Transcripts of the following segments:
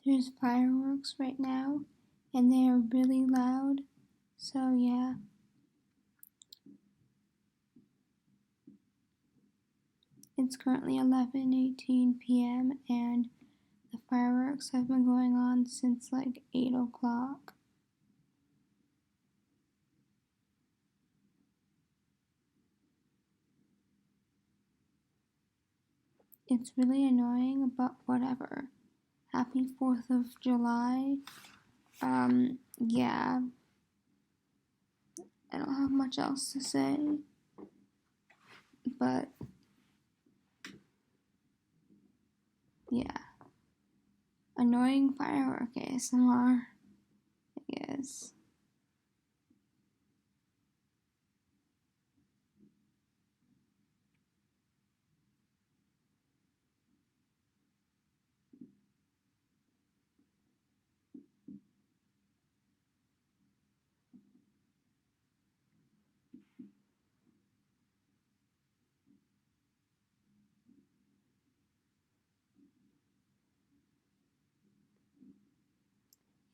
There's fireworks right now, and they are really loud, so yeah. It's currently 11:18 p.m. and the fireworks have been going on since like 8 o'clock. It's really annoying, but whatever. Happy 4th of July. Yeah. I don't have much else to say, but yeah. Annoying firework ASMR, I guess.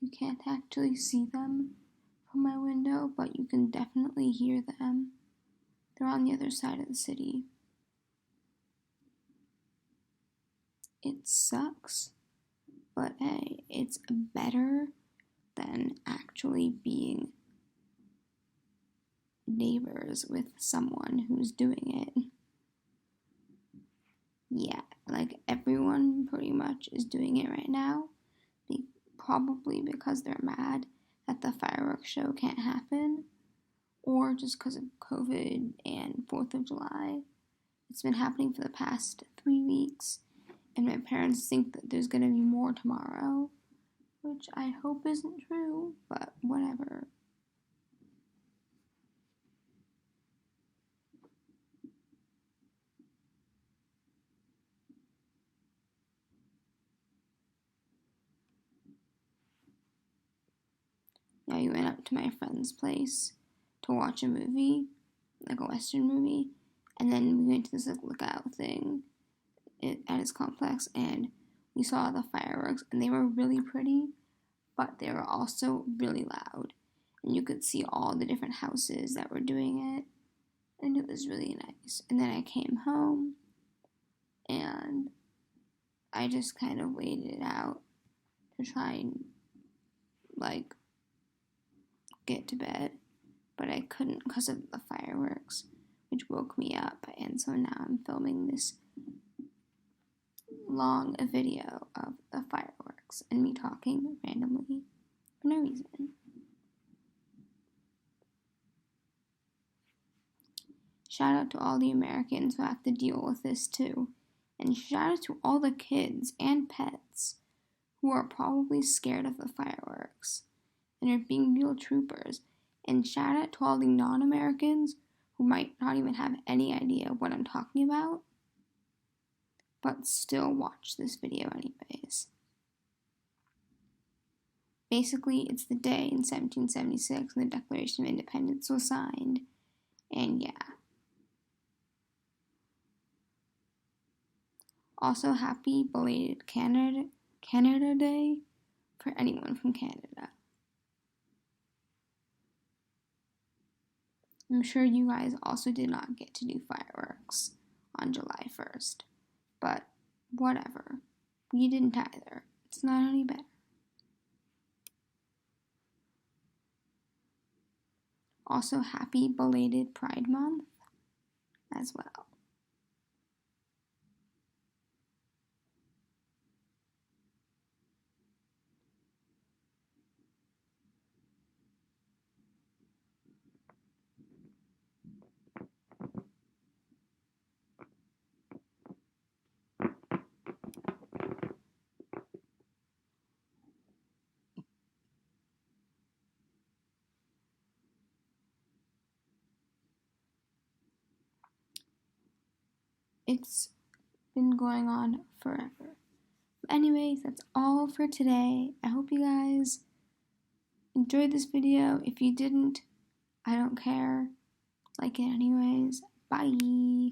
You can't actually see them from my window, but you can definitely hear them. They're on the other side of the city. It sucks, but hey, it's better than actually being neighbors with someone who's doing it. Yeah, like everyone pretty much is doing it right now, probably because they're mad that the fireworks show can't happen, or just because of COVID and 4th of July. It's been happening for the past 3 weeks, and my parents think that there's gonna be more tomorrow, which I hope isn't true, but whatever. Yeah, we went up to my friend's place to watch a movie, like a Western movie, and then we went to this like lookout thing at his complex, and we saw the fireworks, and they were really pretty, but they were also really loud, and you could see all the different houses that were doing it, and it was really nice. And then I came home, and I just kind of waited it out to try and like get to bed, but I couldn't because of the fireworks, which woke me up, and so now I'm filming this long video of the fireworks and me talking randomly for no reason. Shout out to all the Americans who have to deal with this too, and shout out to all the kids and pets who are probably scared of the fireworks and are being real troopers, and shout out to all the non-Americans who might not even have any idea what I'm talking about, but still watch this video anyways. Basically, it's the day in 1776 when the Declaration of Independence was signed, and yeah. Also, happy belated Canada Day for anyone from Canada. I'm sure you guys also did not get to do fireworks on July 1st, but whatever. We didn't either. It's not any better. Also, happy belated Pride Month as well. It's been going on forever. Anyways, that's all for today. I hope you guys enjoyed this video. If you didn't, I don't care. Like it anyways. Bye.